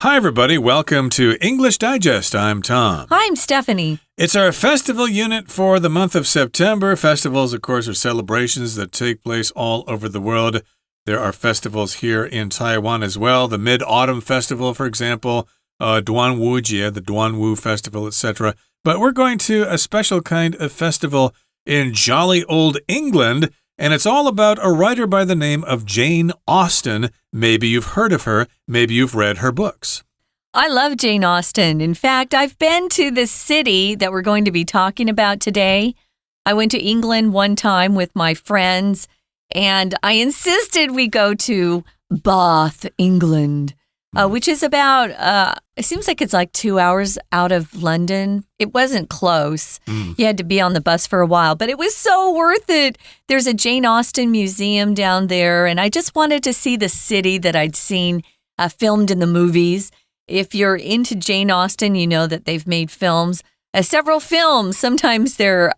Hi, everybody. Welcome to English Digest. I'm Tom. Hi, I'm Stephanie. It's our festival unit for the month of September. Festivals, of course, are celebrations that take place all over the world. There are festivals here in Taiwan as well. The Mid-Autumn Festival, for example, Duanwujie, the Duanwu Festival, etc. But we're going to a special kind of festival in jolly old England, and it's all about a writer by the name of Jane Austen. Maybe you've heard of her. Maybe you've read her books. I love Jane Austen. In fact, I've been to the city that we're going to be talking about today. I went to England one time with my friends, and I insisted we go to Bath, England, which is about, it seems like it's like 2 hours out of London. It wasn't close. You had to be on the bus for a while, but it was so worth it. There's a Jane Austen museum down there, and I just wanted to see the city that I'd seen filmed in the movies. If you're into Jane Austen, you know that they've made films, several films. Sometimes they're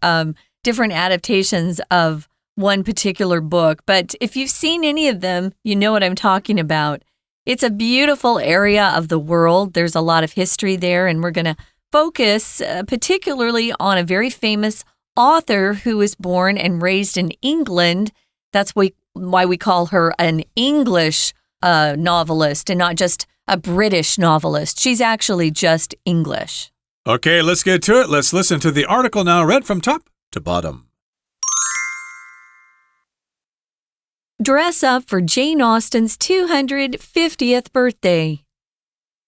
different adaptations of one particular book. But if you've seen any of them, you know what I'm talking about. It's a beautiful area of the world. There's a lot of history there, and we're going to focus particularly on a very famous author who was born and raised in England. That's why we call her an English novelist and not just a British novelist. She's actually just English. Okay, let's get to it. Let's listen to the article now, read from top to bottom. Dress up for Jane Austen's 250th birthday.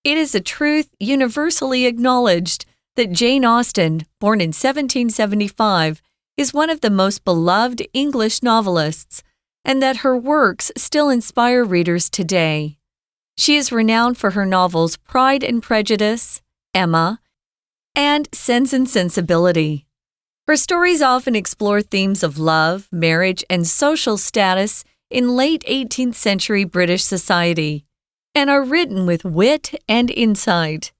It is a truth universally acknowledged that Jane Austen, born in 1775, is one of the most beloved English novelists, and that her works still inspire readers today. She is renowned for her novels Pride and Prejudice, Emma, and Sense and Sensibility. Her stories often explore themes of love, marriage, and social status in late 18th century British society, and are written with wit and insight.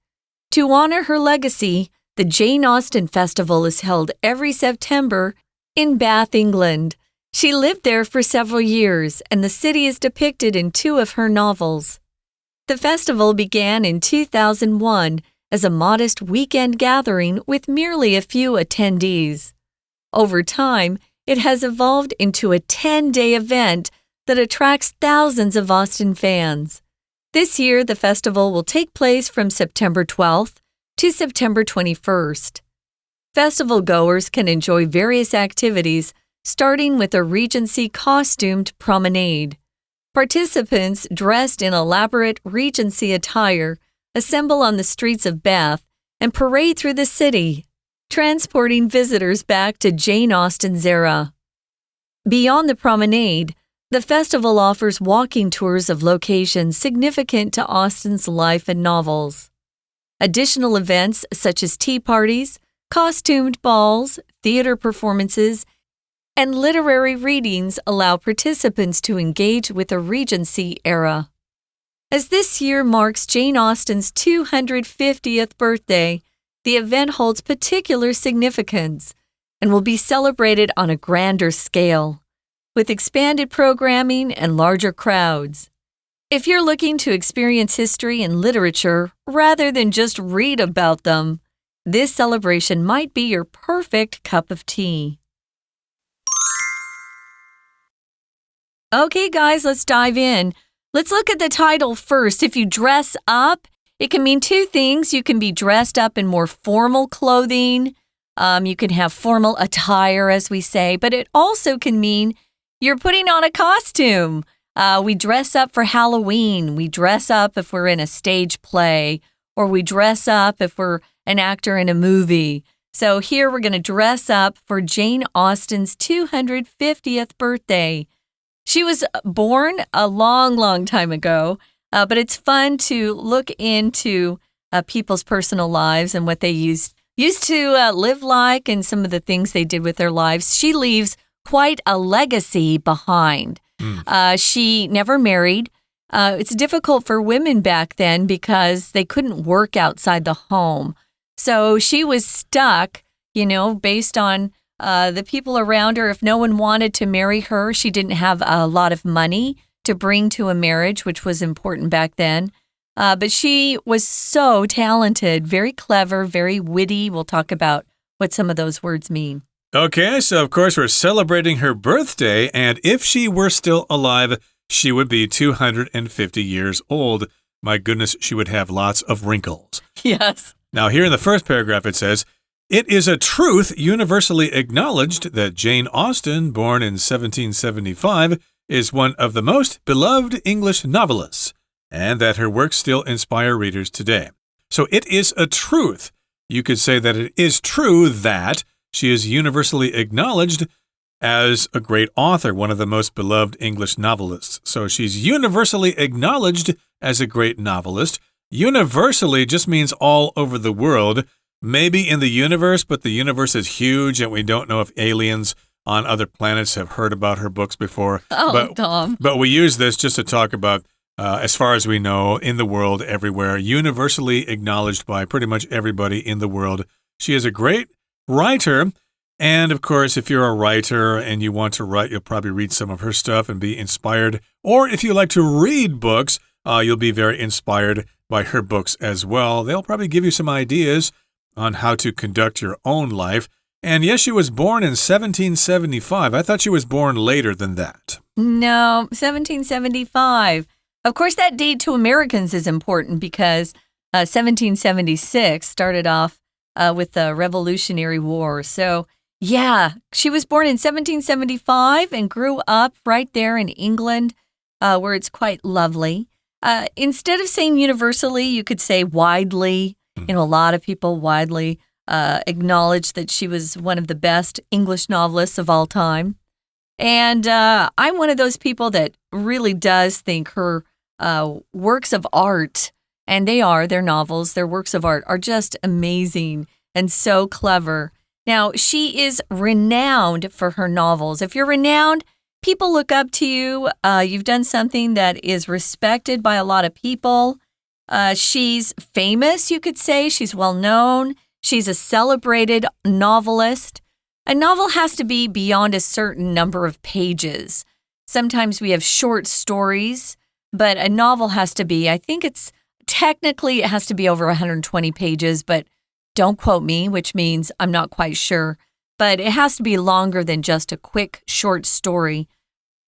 To honor her legacy, the Jane Austen Festival is held every September in Bath, England. She lived there for several years, and the city is depicted in 2 of her novels. The festival began in 2001 as a modest weekend gathering with merely a few attendees. Over time, it has evolved into a 10-day event that attracts thousands of Austen fans. This year, the festival will take place from September 12th to September 21st. Festival goers can enjoy various activities, starting with a Regency costumed promenade. Participants dressed in elaborate Regency attire assemble on the streets of Bath and parade through the city, transporting visitors back to Jane Austen's era. Beyond the promenade, the festival offers walking tours of locations significant to Austen's life and novels. Additional events such as tea parties, costumed balls, theater performances, and literary readings allow participants to engage with the Regency era. As this year marks Jane Austen's 250th birthday, the event holds particular significance and will be celebrated on a grander scale, with expanded programming and larger crowds. If you're looking to experience history and literature rather than just read about them, this celebration might be your perfect cup of tea. Okay, guys, let's dive in. Let's look at the title first. If you dress up, it can mean 2 things. You can be dressed up in more formal clothing. You can have formal attire, as we say, but it also can mean you're putting on a costume. We dress up for Halloween. We dress up if we're in a stage play, or we dress up if we're an actor in a movie. So here we're going to dress up for Jane Austen's 250th birthday. She was born a long, long time ago, but it's fun to look into people's personal lives and what they used to live like and some of the things they did with their lives. She leaves quite a legacy behind. She never married. It's difficult for women back then because they couldn't work outside the home. So she was stuck, based on the people around her. If no one wanted to marry her, she didn't have a lot of money to bring to a marriage, which was important back then. But she was so talented, very clever, very witty. We'll talk about what some of those words mean. Okay, so of course we're celebrating her birthday, and if she were still alive, she would be 250 years old. My goodness, she would have lots of wrinkles. Yes. Now, here in the first paragraph, it says, "It is a truth universally acknowledged that Jane Austen, born in 1775, is one of the most beloved English novelists, and that her works still inspire readers today." So it is a truth. You could say that it is true that she is universally acknowledged as a great author, one of the most beloved English novelists. So she's universally acknowledged as a great novelist. Universally just means all over the world, maybe in the universe, but the universe is huge and we don't know if aliens on other planets have heard about her books before. Tom. But we use this just to talk about, as far as we know, in the world, everywhere, universally acknowledged by pretty much everybody in the world. She is a great writer. And of course, if you're a writer and you want to write, you'll probably read some of her stuff and be inspired. Or if you like to read books, you'll be very inspired by her books as well. They'll probably give you some ideas on how to conduct your own life. And yes, she was born in 1775. I thought she was born later than that. No, 1775. Of course, that date to Americans is important because 1776 started off with the Revolutionary War. So, yeah, she was born in 1775 and grew up right there in England, where it's quite lovely. Instead of saying universally, you could say widely. You know, a lot of people widely acknowledge that she was one of the best English novelists of all time. And I'm one of those people that really does think her works of art, and their novels, their works of art are just amazing and so clever. Now, she is renowned for her novels. If you're renowned, people look up to you. You've done something that is respected by a lot of people. She's famous, you could say. She's well known. She's a celebrated novelist. A novel has to be beyond a certain number of pages. Sometimes we have short stories, but a novel has to be, I think it has to be over 120 pages, but don't quote me, which means I'm not quite sure. But it has to be longer than just a quick, short story.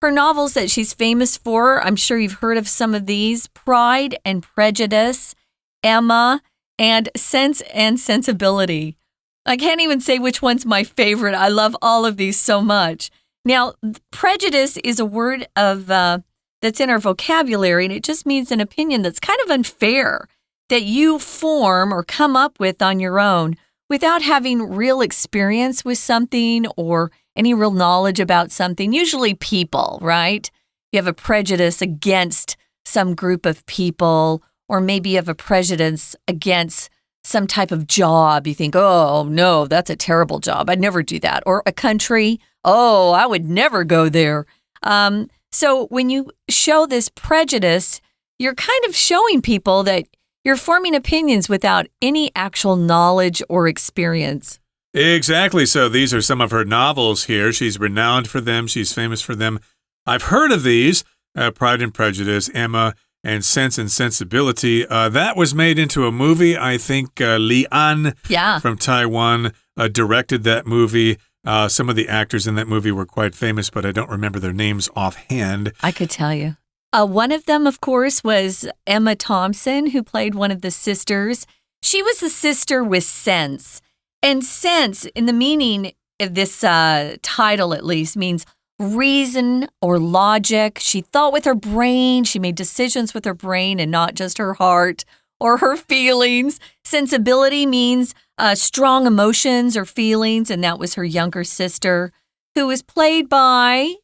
Her novels that she's famous for, I'm sure you've heard of some of these: Pride and Prejudice, Emma, and Sense and Sensibility. I can't even say which one's my favorite. I love all of these so much. Now, prejudice is a word that's in our vocabulary, and it just means an opinion that's kind of unfair that you form or come up with on your own without having real experience with something or any real knowledge about something. Usually people, right? You have a prejudice against some group of people, or maybe you have a prejudice against some type of job. You think, oh, no, that's a terrible job. I'd never do that. Or a country, oh, I would never go there. So when you show this prejudice, you're kind of showing people that you're forming opinions without any actual knowledge or experience. Exactly. So these are some of her novels here. She's renowned for them. She's famous for them. I've heard of these, Pride and Prejudice, Emma, and Sense and Sensibility. That was made into a movie. I think Li An from Taiwan directed that movie. Some of the actors in that movie were quite famous, but I don't remember their names offhand. I could tell you. One of them, of course, was Emma Thompson, who played one of the sisters. She was the sister with sense. And sense, in the meaning of this title at least, means reason or logic. She thought with her brain. She made decisions with her brain and not just her heart or her feelings. Sensibility means strong emotions or feelings, and that was her younger sister, who was played by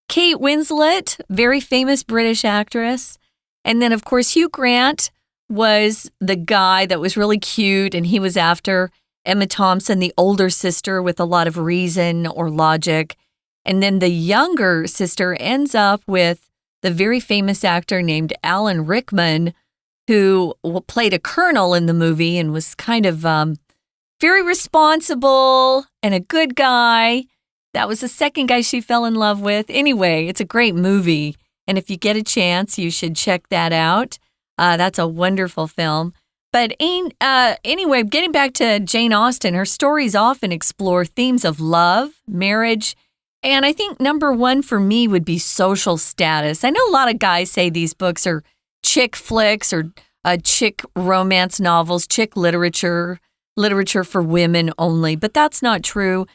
Kate Winslet, very famous British actress. And then, of course, Hugh Grant was the guy that was really cute, and he was after Emma Thompson, the older sister with a lot of reason or logic. And then the younger sister ends up with the very famous actor named Alan Rickman, who played a colonel in the movie and was kind of very responsible and a good guy. That was the second guy she fell in love with. Anyway, it's a great movie. And if you get a chance, you should check that out. That's a wonderful film. But anyway, getting back to Jane Austen, her stories often explore themes of love, marriage, and I think number one for me would be social status. I know a lot of guys say these books are chick flicks or chick romance novels, chick literature for women only, but that's not true.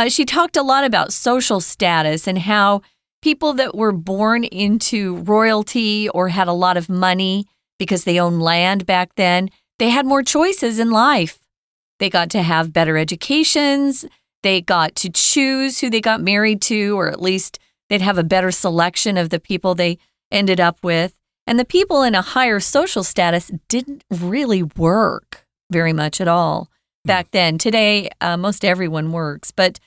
She talked a lot about social status and how people that were born into royalty or had a lot of money because they owned land back then, they had more choices in life. They got to have better educations. They got to choose who they got married to, or at least they'd have a better selection of the people they ended up with. And the people in a higher social status didn't really work very much at all back then. Today, most everyone works. But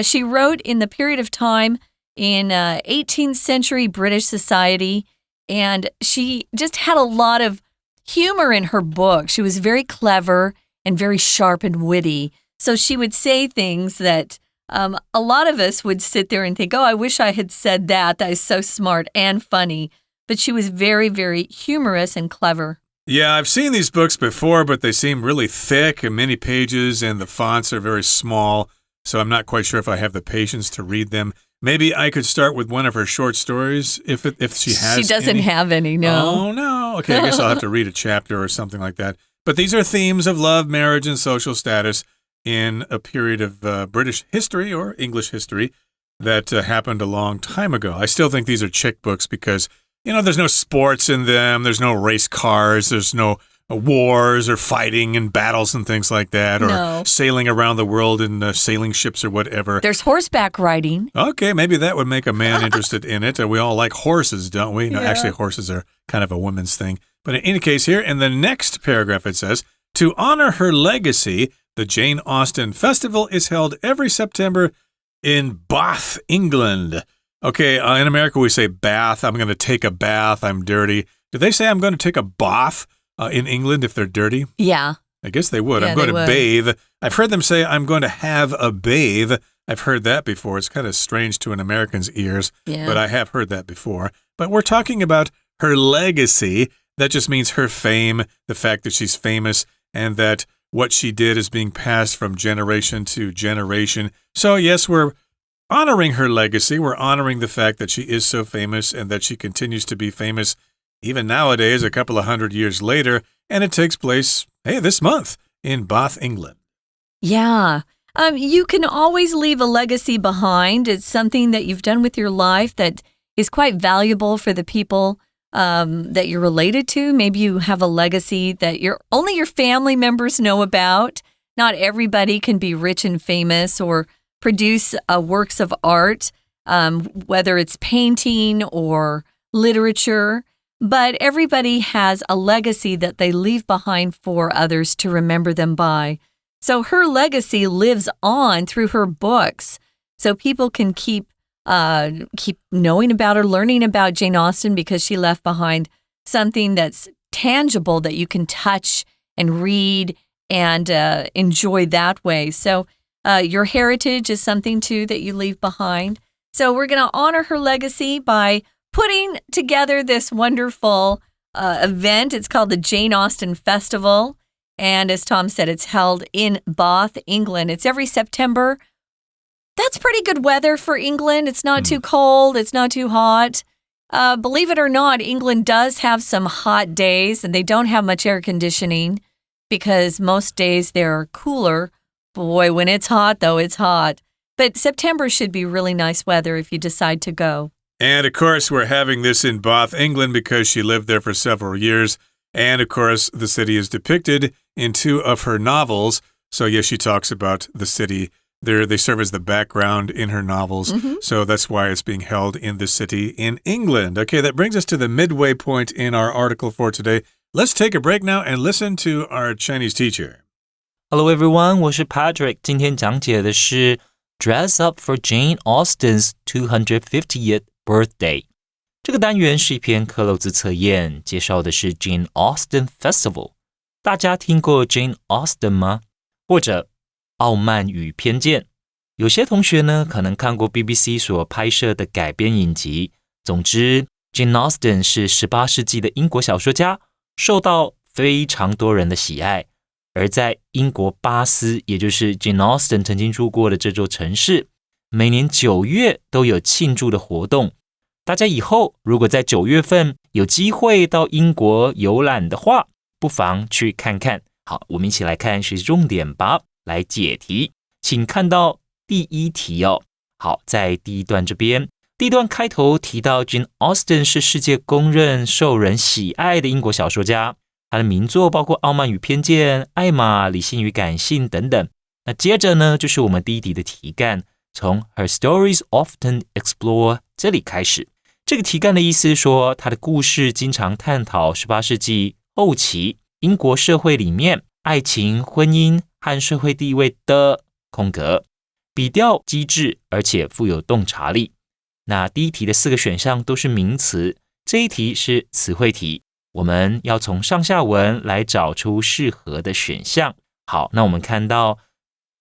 she wrote in the period of time in 18th century British society, and she just had a lot of humor in her book. She was very clever and very sharp and witty. So she would say things that a lot of us would sit there and think, oh, I wish I had said that. That is so smart and funny. But she was very, very humorous and clever. Yeah, I've seen these books before, but they seem really thick and many pages, and the fonts are very small, so I'm not quite sure if I have the patience to read them. Maybe I could start with one of her short stories if she has She doesn't any. have any, no. Oh, no. Okay, I guess I'll have to read a chapter or something like that. But these are themes of love, marriage, and social status in a period of British history or English history that happened a long time ago. I still think these are chick books because, you know, there's no sports in them. There's no race cars. There's no wars or fighting and battles and things like that, or sailing around the world in sailing ships or whatever. There's horseback riding. Okay, maybe that would make a man interested in it. We all like horses, don't we? No, actually, horses are kind of a woman's thing. But in any case, here in the next paragraph, it says, to honor her legacy, the Jane Austen Festival is held every September in Bath, England. Okay, in America, we say bath. I'm going to take a bath. I'm dirty. Do they say I'm going to take a bath in England if they're dirty? Yeah. I guess they would. Yeah, I'm going to bathe. I've heard them say I'm going to have a bathe. I've heard that before. It's kind of strange to an American's ears, but I have heard that before. But we're talking about her legacy. That just means her fame, the fact that she's famous, and that what she did is being passed from generation to generation. So, yes, we're honoring her legacy. We're honoring the fact that she is so famous and that she continues to be famous even nowadays, a couple of 100 years later, and it takes place, this month in Bath, England. Yeah. You can always leave a legacy behind. It's something that you've done with your life that is quite valuable for the people that you're related to. Maybe you have a legacy that only your family members know about. Not everybody can be rich and famous or produce works of art, whether it's painting or literature. But everybody has a legacy that they leave behind for others to remember them by. So her legacy lives on through her books. So people can keep knowing about her, learning about Jane Austen because she left behind something that's tangible that you can touch and read and enjoy that way. So your heritage is something, too, that you leave behind. So we're going to honor her legacy by putting together this wonderful event. It's called the Jane Austen Festival. And as Tom said, it's held in Bath, England. It's every September. That's pretty good weather for England. It's not too cold. It's not too hot. Believe it or not, England does have some hot days, and they don't have much air conditioning because most days they're cooler. Boy, when it's hot, though, it's hot. But September should be really nice weather if you decide to go. And, of course, we're having this in Bath, England, because she lived there for several years. And, of course, the city is depicted in two of her novels. So, yes, she talks about the city. They serve as the background in her novels. So that's why it's being held in the city in England. Okay, that brings us to the midway point in our article for today. Let's take a break now and listen to our Chinese teacher. Hello everyone, 我是 Patrick. 今天讲解的是 Dress Up for Jane Austen's 250th Birthday. 这个单元是一篇克漏字测验，介绍的是 Jane Austen Festival. 大家听过 Jane Austen 吗？或者傲慢与偏见。有些同学呢，可能看过 BBC 所拍摄的改编影集。总之 ，Jane Austen 是18世纪的英国小说家，受到非常多人的喜爱。而在英国巴斯，也就是 Jane Austen 曾经住过的这座城市，每年9月都有庆祝的活动。大家以后如果在9月份有机会到英国游览的话，不妨去看看。好，我们一起来看学习重点吧，来解题。请看到第一题哦。好，在第一段这边，第一段开头提到 Jane Austen 是世界公认受人喜爱的英国小说家。他的名作包括《傲慢与偏见》、《艾玛》、《理性与感性》等等。那接着呢，就是我们第一题的题干，从 Her stories often explore 这里开始。这个题干的意思是说，他的故事经常探讨18世纪后期英国社会里面爱情、婚姻和社会地位的空格，笔调机智，而且富有洞察力。那第一题的4个选项都是名词，这一题是词汇题。我们要从上下文来找出适合的选项。好，那我们看到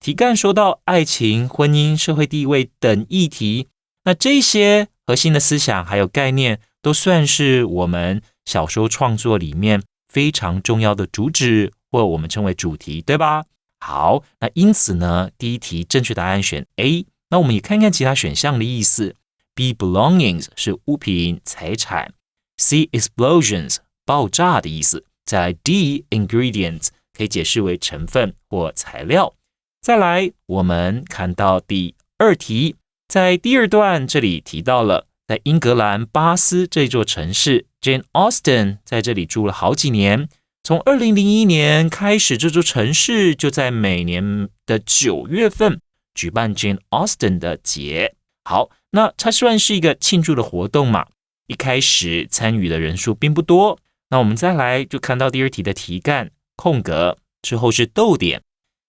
题干说到爱情、婚姻、社会地位等议题，那这些核心的思想还有概念都算是我们小说创作里面非常重要的主旨，或我们称为主题，对吧？好，那因此呢，第一题正确答案选 A。 那我们也看看其他选项的意思。 B belongings 是物品、财产。 C explosions爆炸的意思。再来 D ingredients 可以解释为成分或材料。再来我们看到第二题，在第二段这里提到了在英格兰巴斯这座城市， Jane Austen 在这里住了好几年。从2001年开始，这座城市就在每年的9月份举办 Jane Austen 的节。好，那它算是一个庆祝的活动嘛，一开始参与的人数并不多。那我们再来就看到第二题的题干，空格之后是逗点。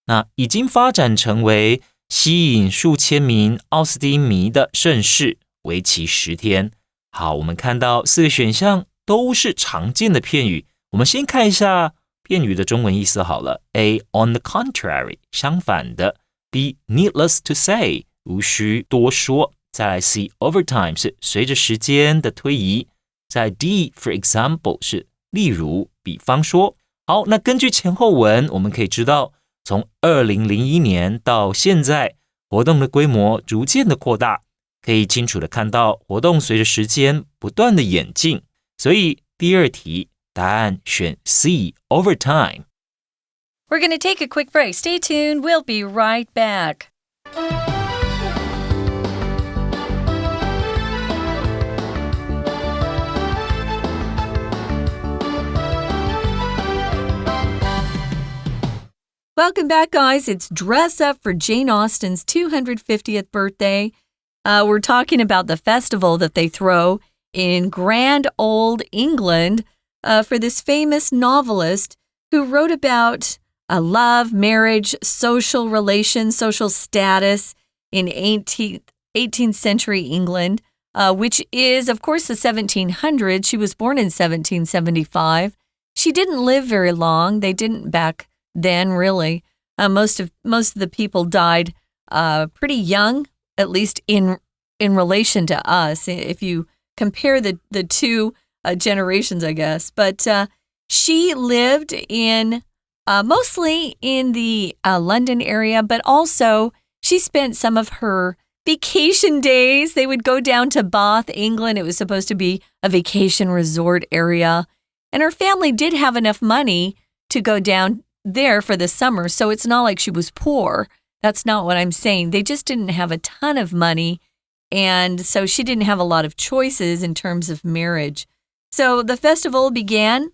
那已经发展成为吸引数千名奥斯汀迷的盛事，为期10天。好，我们看到4个选项都是常见的片语。我们先看一下片语的中文意思好了。 A on the contrary 相反的。 B needless to say 无需多说。再来 C overtime 是随着时间的推移。再来 D for example 是例如比方说。好，那根据前后文我们可以知道，从2001年到现在，活动的规模逐渐的扩大，可以清楚的看到活动随着时间不断的演进。所以第二题答案选 C overtime。 We're going to take a quick break. Stay tuned. We'll be right back. Welcome back, guys. It's Dress Up for Jane Austen's 250th birthday. We're talking about the festival that they throw in grand old England for this famous novelist who wrote about love, marriage, social relations, social status in 18th century England, which is, of course, the 1700s. She was born in 1775. She didn't live very long. They didn't back then, really. Most of the people died pretty young, at least in relation to us, if you compare the two generations, I guess. But she lived in mostly in the London area, but also she spent some of her vacation days. They would go down to Bath, England. It was supposed to be a vacation resort area. And her family did have enough money to go down there for the summer, so it's not like she was poor. That's not what I'm saying. They just didn't have a ton of money, and so she didn't have a lot of choices in terms of marriage. So the festival began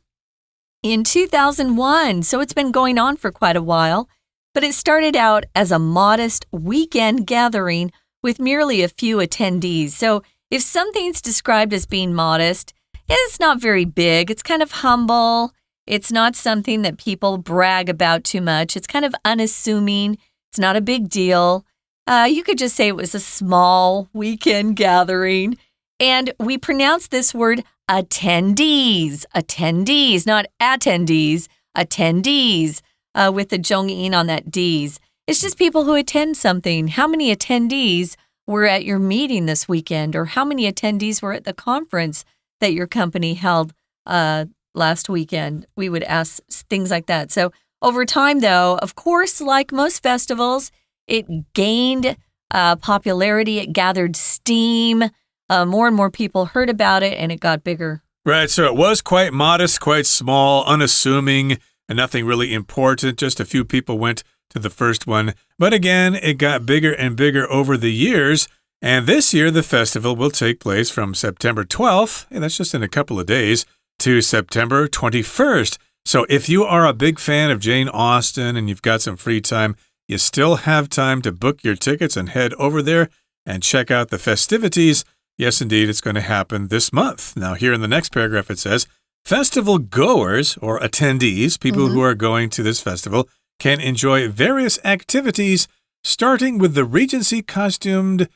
in 2001, so it's been going on for quite a while, but it started out as a modest weekend gathering with merely a few attendees. So if something's described as being modest, it's not very big. It's kind of humble. It's not something that people brag about too much. It's kind of unassuming. It's not a big deal. You could just say it was a small weekend gathering. And we pronounce this word attendees. Attendees, not attendees. Attendees, with the zhongyin on that D's. It's just people who attend something. How many attendees were at your meeting this weekend? Or how many attendees were at the conference that your company held last weekend. We would ask things like that. So over time, though, of course, like most festivals, it gained popularity. It gathered steam. More and more people heard about it, and it got bigger. Right, so it was quite modest, quite small, unassuming, and nothing really important. Just a few people went to the first one. But again, it got bigger and bigger over the years. And this year, the festival will take place from September 12th, and that's just in a couple of days, to September 21st. So if you are a big fan of Jane Austen and you've got some free time, you still have time to book your tickets and head over there and check out the festivities. Yes, indeed, it's going to happen this month. Now, here in the next paragraph, it says, festival goers or attendees, people who are going to this festival, can enjoy various activities, starting with the Regency costumed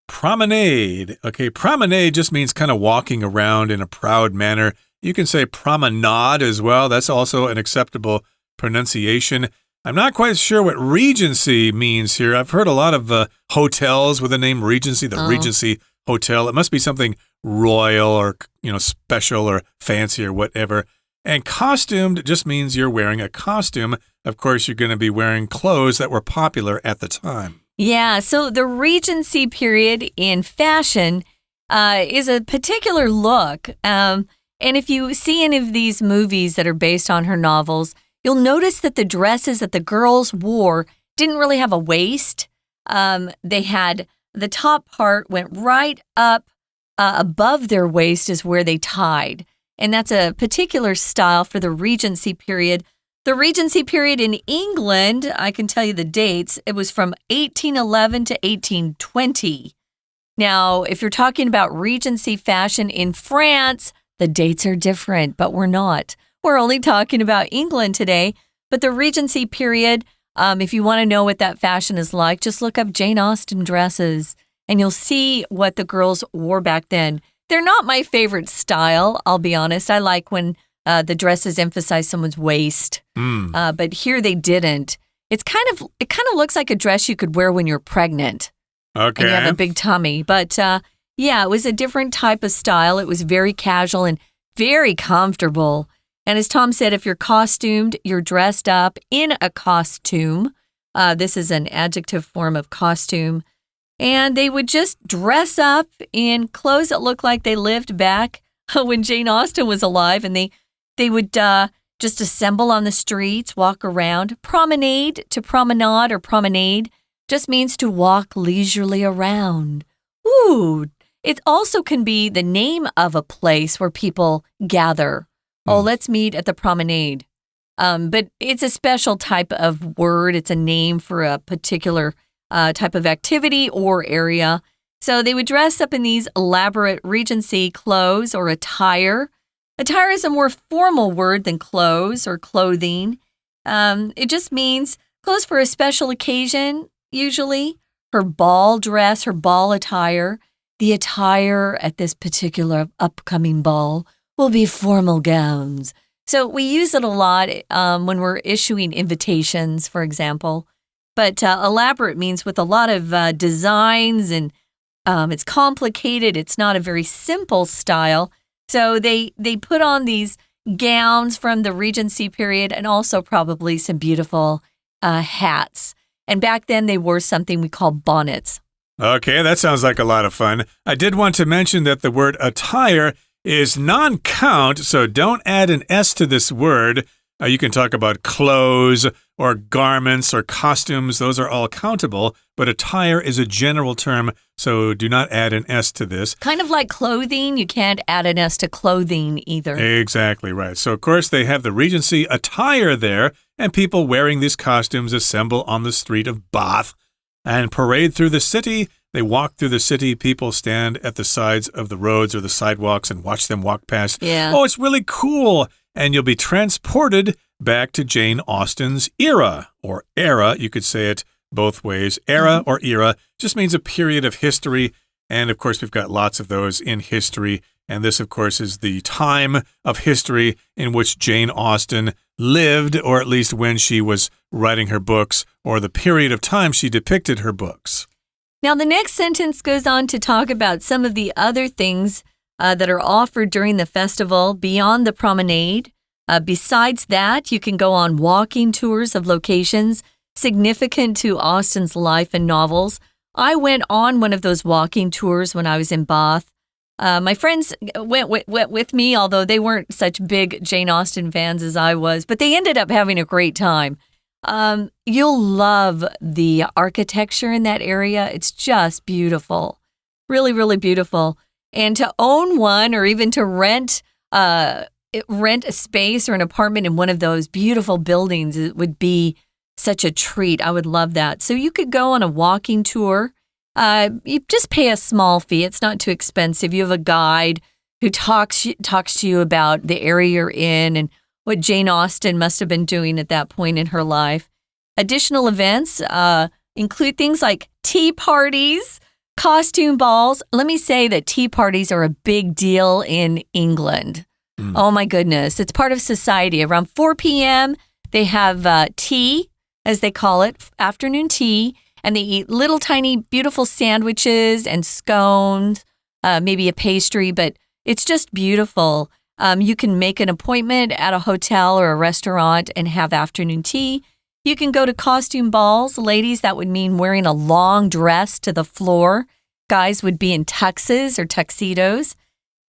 promenade. Okay, promenade just means kind of walking around in a proud manner. You can say promenade as well. That's also an acceptable pronunciation. I'm not quite sure what Regency means here. I've heard a lot of hotels with the name Regency, the Regency Hotel. It must be something royal or, special or fancy or whatever. And costumed just means you're wearing a costume. Of course, you're going to be wearing clothes that were popular at the time. Yeah, so the Regency period in fashion is a particular look. And if you see any of these movies that are based on her novels, you'll notice that the dresses that the girls wore didn't really have a waist. They had the top part went right up above their waist is where they tied. And that's a particular style for the Regency period. The Regency period in England, I can tell you the dates, it was from 1811 to 1820. Now, if you're talking about Regency fashion in France, the dates are different, but we're not. We're only talking about England today. But the Regency period, if you want to know what that fashion is like, just look up Jane Austen dresses, and you'll see what the girls wore back then. They're not my favorite style, I'll be honest. I like when the dresses emphasize someone's waist, but here they didn't. It kind of looks like a dress you could wear when you're pregnant. Okay. And you have a big tummy. But yeah, it was a different type of style. It was very casual and very comfortable. And as Tom said, if you're costumed, you're dressed up in a costume. This is an adjective form of costume. And they would just dress up in clothes that looked like they lived back when Jane Austen was alive. And they would just assemble on the streets, walk around. Promenade, to promenade or promenade, just means to walk leisurely around. Ooh, it also can be the name of a place where people gather. Oh, let's meet at the promenade. But it's a special type of word. It's a name for a particular type of activity or area. So they would dress up in these elaborate Regency clothes or attire. Attire is a more formal word than clothes or clothing. It just means clothes for a special occasion, usually. Her ball dress, her ball attire. The attire at this particular upcoming ball will be formal gowns. So we use it a lot when we're issuing invitations, for example. But elaborate means with a lot of designs and it's complicated. It's not a very simple style. So they put on these gowns from the Regency period and also probably some beautiful hats. And back then they wore something we call bonnets. Okay, that sounds like a lot of fun. I did want to mention that the word attire is non-count, so don't add an S to this word. You can talk about clothes or garments or costumes. Those are all countable, but attire is a general term, so do not add an S to this. Kind of like clothing. You can't add an S to clothing either. Exactly right. So, of course, they have the Regency attire there, and people wearing these costumes assemble on the street of Bath and parade through the city. They walk through the city. People stand at the sides of the roads or the sidewalks and watch them walk past. Yeah. Oh, it's really cool. And you'll be transported back to Jane Austen's era, or era. You could say it both ways. Era or era just means a period of history. And, of course, we've got lots of those in history. And this, of course, is the time of history in which Jane Austen lived, or at least when she was writing her books, or the period of time she depicted her books. Now, the next sentence goes on to talk about some of the other things that are offered during the festival beyond the promenade. Besides that, you can go on walking tours of locations significant to Austen's life and novels. I went on one of those walking tours when I was in Bath. My friends went with me, although they weren't such big Jane Austen fans as I was, but they ended up having a great time. You'll love the architecture in that area. It's just beautiful. Really, really beautiful. And to own one or even to rent a space or an apartment in one of those beautiful buildings, it would be such a treat. I would love that. So you could go on a walking tour. You just pay a small fee. It's not too expensive. You have a guide who talks to you about the area you're in and what Jane Austen must have been doing at that point in her life. Additional events include things like tea parties, costume balls. Let me say that tea parties are a big deal in England. Oh my goodness. It's part of society. Around 4 p.m., they have tea, as they call it, afternoon tea, and they eat little tiny beautiful sandwiches and scones, maybe a pastry, but it's just beautiful. You can make an appointment at a hotel or a restaurant and have afternoon tea. You can go to costume balls. Ladies, that would mean wearing a long dress to the floor. Guys would be in tuxes or tuxedos.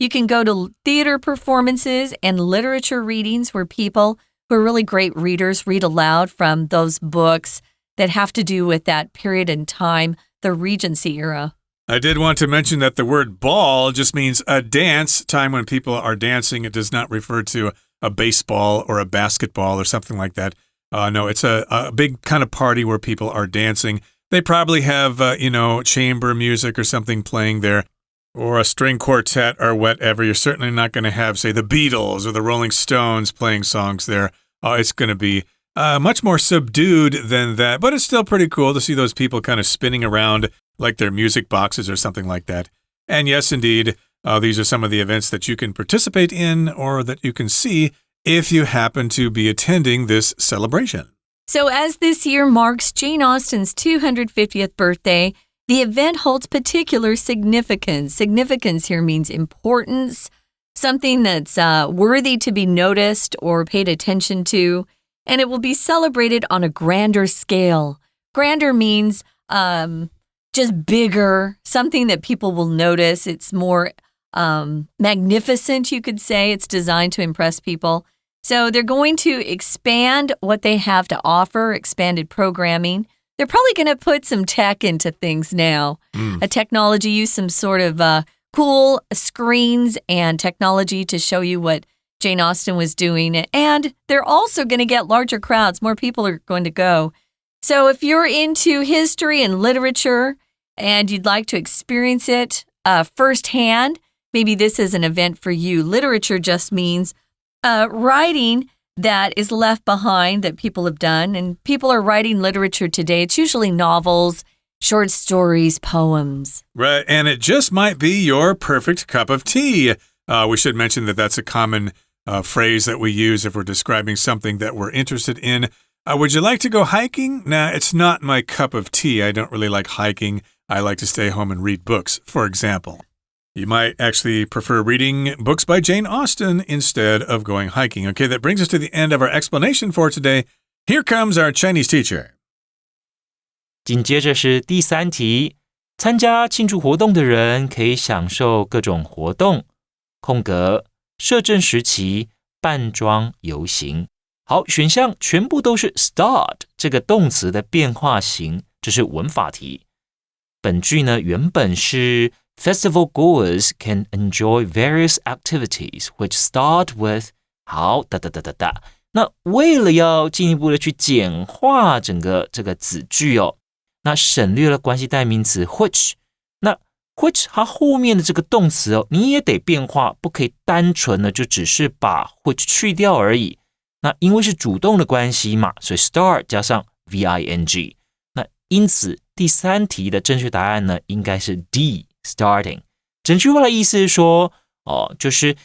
You can go to theater performances and literature readings where people who are really great readers read aloud from those books that have to do with that period in time, the Regency era. I did want to mention that the word ball just means a dance, time when people are dancing. It does not refer to a baseball or a basketball or something like that. No, it's a big kind of party where people are dancing. They probably have, chamber music or something playing there, or a string quartet or whatever. You're certainly not going to have, say, the Beatles or the Rolling Stones playing songs there. It's going to be much more subdued than that, but it's still pretty cool to see those people kind of spinning around like they're music boxes or something like that. And yes, indeed, these are some of the events that you can participate in or that you can see if you happen to be attending this celebration. So as this year marks Jane Austen's 250th birthday, the event holds particular significance. Significance here means importance, something that's worthy to be noticed or paid attention to, and it will be celebrated on a grander scale. Grander means just bigger, something that people will notice. It's more magnificent, you could say. It's designed to impress people. So they're going to expand what they have to offer, expanded programming. They're probably going to put some tech into things now. A technology, use some sort of cool screens and technology to show you what Jane Austen was doing. And they're also going to get larger crowds. More people are going to go. So if you're into history and literature and you'd like to experience it firsthand, maybe this is an event for you. Literature just means writing that is left behind that people have done. And people are writing literature today. It's usually novels, short stories, poems. Right, and it just might be your perfect cup of tea. We should mention that that's a common phrase that we use if we're describing something that we're interested in. Would you like to go hiking? Nah, it's not my cup of tea. I don't really like hiking. I like to stay home and read books, for example. You might actually prefer reading books by Jane Austen instead of going hiking. Okay, that brings us to the end of our explanation for today. Here comes our Chinese teacher. 紧接着是第3题，参加庆祝活动的人可以享受各种活动。空格，摄政时期，扮装游行。好，选项全部都是 start 这个动词的变化型，这是文法题。本句呢原本是 Festival goers can enjoy various activities which start with 好哒哒哒哒哒。那为了要进一步的去简化整个这个子句哦，那省略了关系代名词 which。那 which 它后面的这个动词哦，你也得变化，不可以单纯的就只是把 which 去掉而已。那因为是主动的关系嘛，所以 start 加上 VING。那因此第3题的正确答案呢，应该是 D starting。整句话的意思是说，就是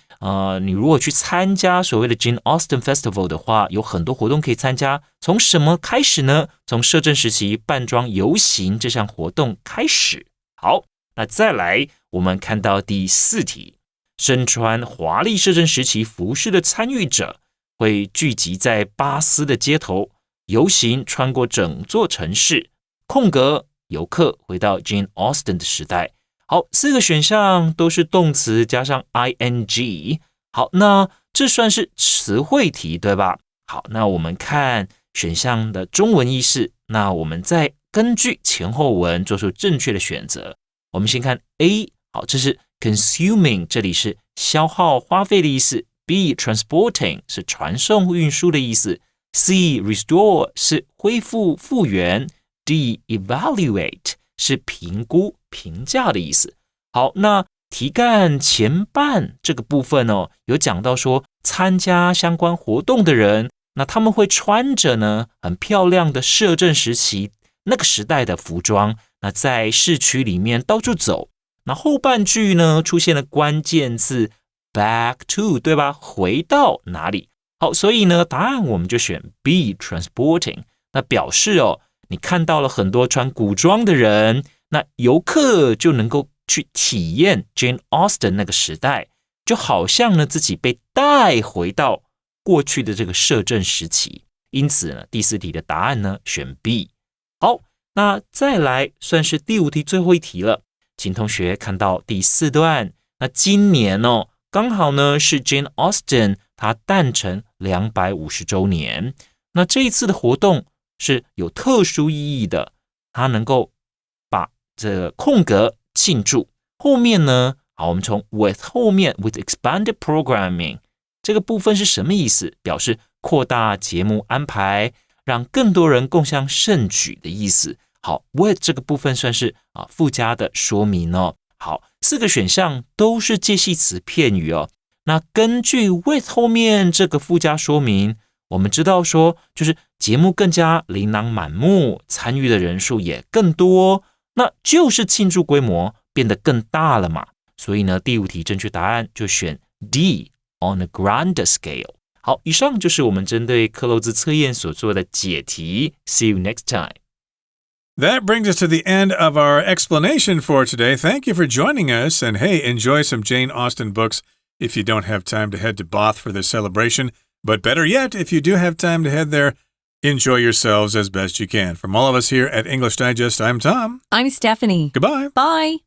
你如果去参加所谓的 Jane Austen Festival 的话，有很多活动可以参加。从什么开始呢？从摄政时期扮装游行这项活动开始。好，那再来，我们看到第4题，身穿华丽摄政时期服饰的参与者会聚集在巴斯的街头，游行穿过整座城市。空格，游客回到 Jane Austen 的时代。好，4个选项都是动词加上 ing。好，那这算是词汇题，对吧？好，那我们看选项的中文意思，那我们再根据前后文做出正确的选择。我们先看 A， 好，这是 consuming， 这里是消耗花费的意思。B transporting 是传送运输的意思。C restore 是恢复复原。D evaluate 是评估评价的意思。好，那题干前半这个部分有讲到说参加相关活动的人，那他们会穿着呢很漂亮的摄政时期那个时代的服装，那在市区里面到处走。那后半句呢出现了关键字 back to， 对吧？回到哪里？好，所以呢答案我们就选 B transporting， 那表示你看到了很多穿古装的人，那游客就能够去体验 Jane Austen 那个时代，就好像呢自己被带回到过去的这个摄政时期。因此呢第4题的答案呢选 B。 好，那再来算是第5题最后一题了，请同学看到第4段。那今年刚好呢是 Jane Austen 她诞辰250周年，那这一次的活动是有特殊意义的，它能够把这个空格庆祝。后面呢，好，我们从 with 后面 with expanded programming 这个部分是什么意思？表示扩大节目安排，让更多人共襄盛举的意思。好 with 这个部分算是附加的说明好，4个选项都是介系词片语那根据 with 后面这个附加说明，我们知道说就是节目更加琳琅满目，参与的人数也更多，那就是庆祝规模变得更大了嘛。所以呢第5题正确答案就选 D on a grander scale。 好，以上就是我们针对克漏字测验所做的解题。 See you next time. That brings us to the end of our explanation for today. Thank you for joining us, and hey, enjoy some Jane Austen books if you don't have time to head to Bath for the celebration. But better yet, if you do have time to head there, enjoy yourselves as best you can. From all of us here at English Digest, I'm Tom. I'm Stephanie. Goodbye. Bye.